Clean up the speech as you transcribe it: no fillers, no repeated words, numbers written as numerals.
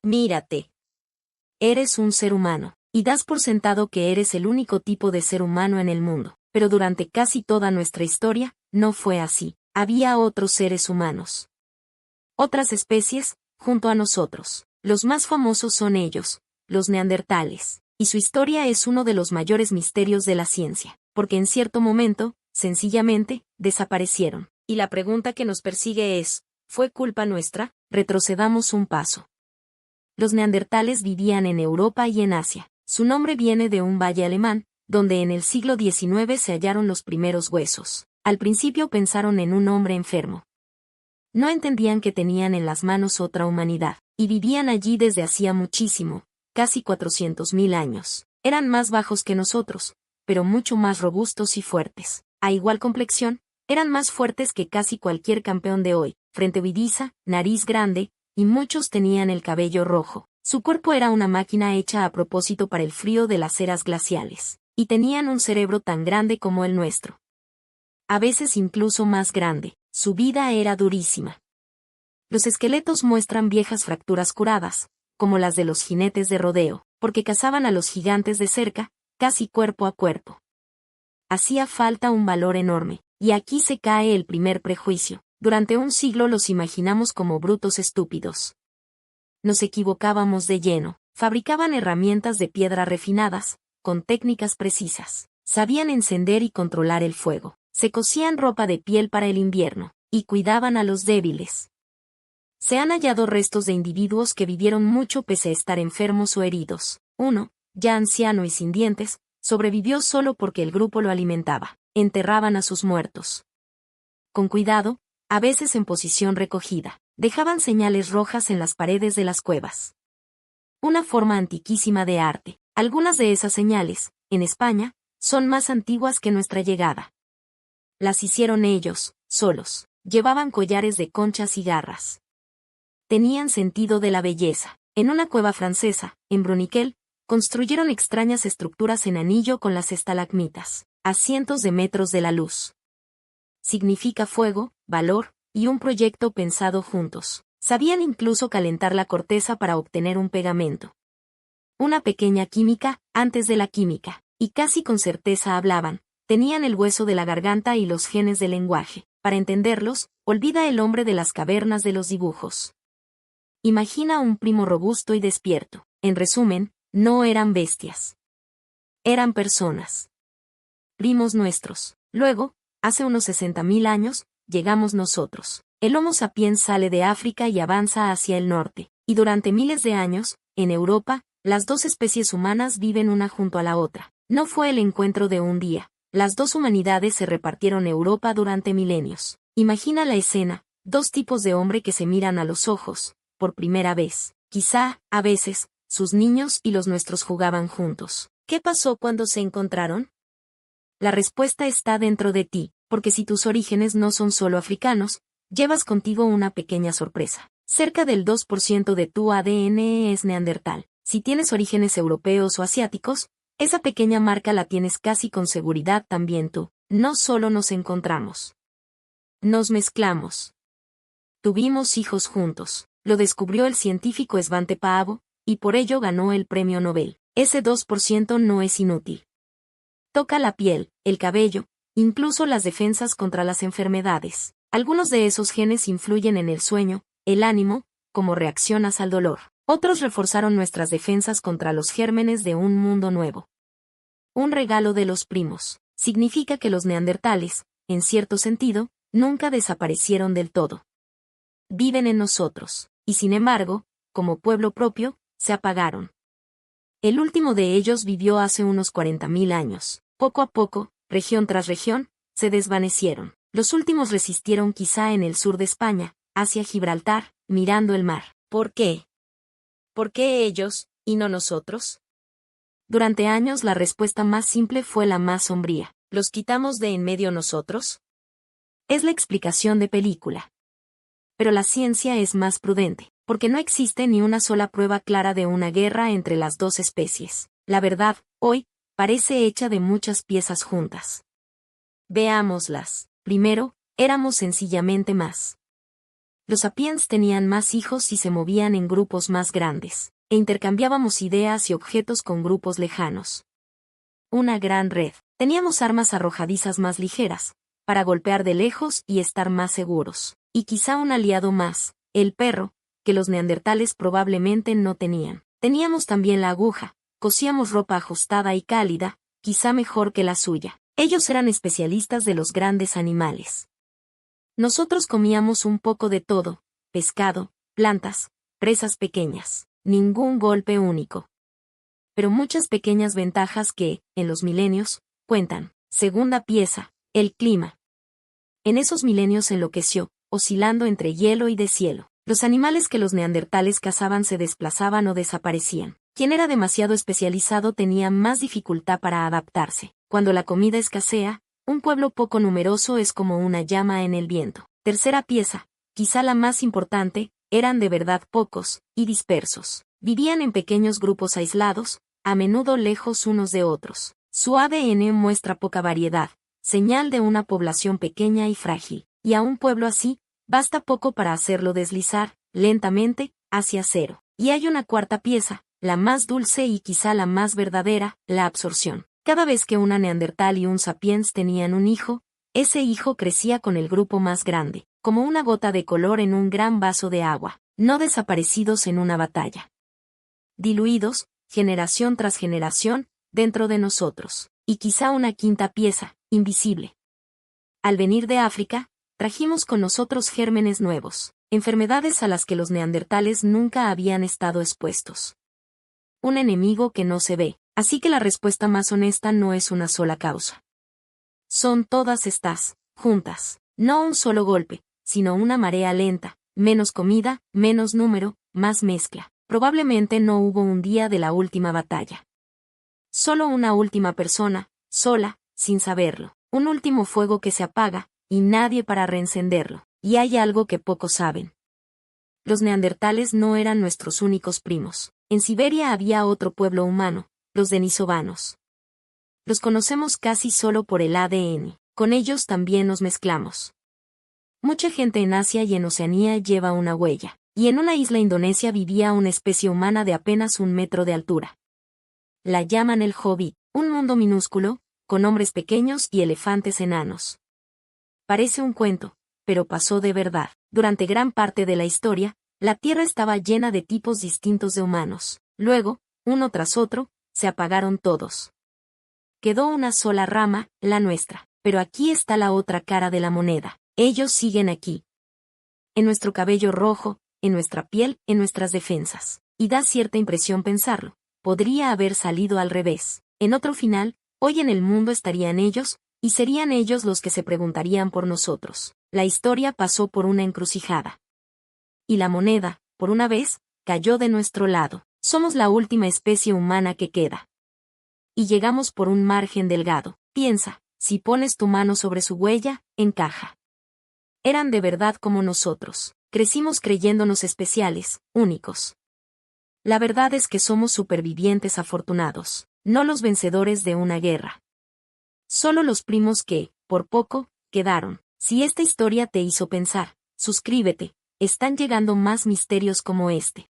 Mírate. Eres un ser humano, y das por sentado que eres el único tipo de ser humano en el mundo, pero durante casi toda nuestra historia, no fue así. Había otros seres humanos. Otras especies, junto a nosotros. Los más famosos son ellos, los neandertales, y su historia es uno de los mayores misterios de la ciencia, porque en cierto momento, sencillamente, desaparecieron. Y la pregunta que nos persigue es, ¿fue culpa nuestra? Retrocedamos un paso. Los neandertales vivían en Europa y en Asia. Su nombre viene de un valle alemán, donde en el siglo XIX se hallaron los primeros huesos. Al principio pensaron en un hombre enfermo. No entendían que tenían en las manos otra humanidad, y vivían allí desde hacía muchísimo, casi 400.000 años. Eran más bajos que nosotros, pero mucho más robustos y fuertes. A igual complexión, eran más fuertes que casi cualquier campeón de hoy, frente huidiza, nariz grande, y muchos tenían el cabello rojo. Su cuerpo era una máquina hecha a propósito para el frío de las eras glaciales, y tenían un cerebro tan grande como el nuestro. A veces incluso más grande. Su vida era durísima. Los esqueletos muestran viejas fracturas curadas, como las de los jinetes de rodeo, porque cazaban a los gigantes de cerca, casi cuerpo a cuerpo. Hacía falta un valor enorme, y aquí se cae el primer prejuicio. Durante un siglo los imaginamos como brutos estúpidos. Nos equivocábamos de lleno. Fabricaban herramientas de piedra refinadas, con técnicas precisas. Sabían encender y controlar el fuego. Se cosían ropa de piel para el invierno, y cuidaban a los débiles. Se han hallado restos de individuos que vivieron mucho pese a estar enfermos o heridos. Uno, ya anciano y sin dientes, sobrevivió solo porque el grupo lo alimentaba. Enterraban a sus muertos. Con cuidado, a veces en posición recogida, dejaban señales rojas en las paredes de las cuevas. Una forma antiquísima de arte. Algunas de esas señales, en España, son más antiguas que nuestra llegada. Las hicieron ellos, solos. Llevaban collares de conchas y garras. Tenían sentido de la belleza. En una cueva francesa, en Bruniquel, construyeron extrañas estructuras en anillo con las estalagmitas, a cientos de metros de la luz. Significa fuego, valor, y un proyecto pensado juntos. Sabían incluso calentar la corteza para obtener un pegamento. Una pequeña química, antes de la química, y casi con certeza hablaban. Tenían el hueso de la garganta y los genes del lenguaje. Para entenderlos, olvida el hombre de las cavernas de los dibujos. Imagina un primo robusto y despierto. En resumen, no eran bestias. Eran personas. Primos nuestros. Luego, hace unos 60.000 años, llegamos nosotros. El Homo sapiens sale de África y avanza hacia el norte. Y durante miles de años, en Europa, las dos especies humanas viven una junto a la otra. No fue el encuentro de un día. Las dos humanidades se repartieron Europa durante milenios. Imagina la escena, dos tipos de hombre que se miran a los ojos, por primera vez. Quizá, a veces, sus niños y los nuestros jugaban juntos. ¿Qué pasó cuando se encontraron? La respuesta está dentro de ti, porque si tus orígenes no son solo africanos, llevas contigo una pequeña sorpresa. Cerca del 2% de tu ADN es neandertal. Si tienes orígenes europeos o asiáticos, esa pequeña marca la tienes casi con seguridad también tú. No solo nos encontramos. Nos mezclamos. Tuvimos hijos juntos. Lo descubrió el científico Svante Paavo, y por ello ganó el premio Nobel. Ese 2% no es inútil. Toca la piel, el cabello, incluso las defensas contra las enfermedades. Algunos de esos genes influyen en el sueño, el ánimo, cómo reaccionas al dolor. Otros reforzaron nuestras defensas contra los gérmenes de un mundo nuevo. Un regalo de los primos. Significa que los neandertales, en cierto sentido, nunca desaparecieron del todo. Viven en nosotros, y sin embargo, como pueblo propio, se apagaron. El último de ellos vivió hace unos 40.000 años. Poco a poco, región tras región, se desvanecieron. Los últimos resistieron quizá en el sur de España, hacia Gibraltar, mirando el mar. ¿Por qué? ¿Por qué ellos, y no nosotros? Durante años la respuesta más simple fue la más sombría. ¿Los quitamos de en medio nosotros? Es la explicación de película. Pero la ciencia es más prudente, porque no existe ni una sola prueba clara de una guerra entre las dos especies. La verdad, hoy, parece hecha de muchas piezas juntas. Veámoslas. Primero, éramos sencillamente más. Los sapiens tenían más hijos y se movían en grupos más grandes, e intercambiábamos ideas y objetos con grupos lejanos. Una gran red. Teníamos armas arrojadizas más ligeras, para golpear de lejos y estar más seguros. Y quizá un aliado más, el perro, que los neandertales probablemente no tenían. Teníamos también la aguja, cosíamos ropa ajustada y cálida, quizá mejor que la suya. Ellos eran especialistas de los grandes animales. Nosotros comíamos un poco de todo, pescado, plantas, presas pequeñas, ningún golpe único. Pero muchas pequeñas ventajas que, en los milenios, cuentan. Segunda pieza, el clima. En esos milenios enloqueció, oscilando entre hielo y deshielo. Los animales que los neandertales cazaban se desplazaban o desaparecían. Quien era demasiado especializado tenía más dificultad para adaptarse. Cuando la comida escasea, un pueblo poco numeroso es como una llama en el viento. Tercera pieza, quizá la más importante, eran de verdad pocos, y dispersos. Vivían en pequeños grupos aislados, a menudo lejos unos de otros. Su ADN muestra poca variedad, señal de una población pequeña y frágil. Y a un pueblo así, basta poco para hacerlo deslizar, lentamente, hacia cero. Y hay una cuarta pieza, la más dulce y quizá la más verdadera, la absorción. Cada vez que una neandertal y un sapiens tenían un hijo, ese hijo crecía con el grupo más grande, como una gota de color en un gran vaso de agua, no desaparecidos en una batalla. Diluidos, generación tras generación, dentro de nosotros. Y quizá una quinta pieza, invisible. Al venir de África, trajimos con nosotros gérmenes nuevos, enfermedades a las que los neandertales nunca habían estado expuestos. Un enemigo que no se ve, así que la respuesta más honesta no es una sola causa. Son todas estas, juntas, no un solo golpe, sino una marea lenta, menos comida, menos número, más mezcla. Probablemente no hubo un día de la última batalla. Solo una última persona, sola, sin saberlo. Un último fuego que se apaga, y nadie para reencenderlo. Y hay algo que pocos saben. Los neandertales no eran nuestros únicos primos. En Siberia había otro pueblo humano, los denisovanos. Los conocemos casi solo por el ADN. Con ellos también nos mezclamos. Mucha gente en Asia y en Oceanía lleva una huella. Y en una isla indonesia vivía una especie humana de apenas 1 metro de altura. La llaman el Hobbit, un mundo minúsculo, con hombres pequeños y elefantes enanos. Parece un cuento, pero pasó de verdad. Durante gran parte de la historia, la Tierra estaba llena de tipos distintos de humanos. Luego, uno tras otro, se apagaron todos. Quedó una sola rama, la nuestra. Pero aquí está la otra cara de la moneda. Ellos siguen aquí. En nuestro cabello rojo, en nuestra piel, en nuestras defensas. Y da cierta impresión pensarlo. Podría haber salido al revés. En otro final, hoy en el mundo estarían ellos, y serían ellos los que se preguntarían por nosotros. La historia pasó por una encrucijada. Y la moneda, por una vez, cayó de nuestro lado. Somos la última especie humana que queda. Y llegamos por un margen delgado. Piensa, si pones tu mano sobre su huella, encaja. Eran de verdad como nosotros. Crecimos creyéndonos especiales, únicos. La verdad es que somos supervivientes afortunados, no los vencedores de una guerra. Solo los primos que, por poco, quedaron. Si esta historia te hizo pensar, suscríbete, están llegando más misterios como este.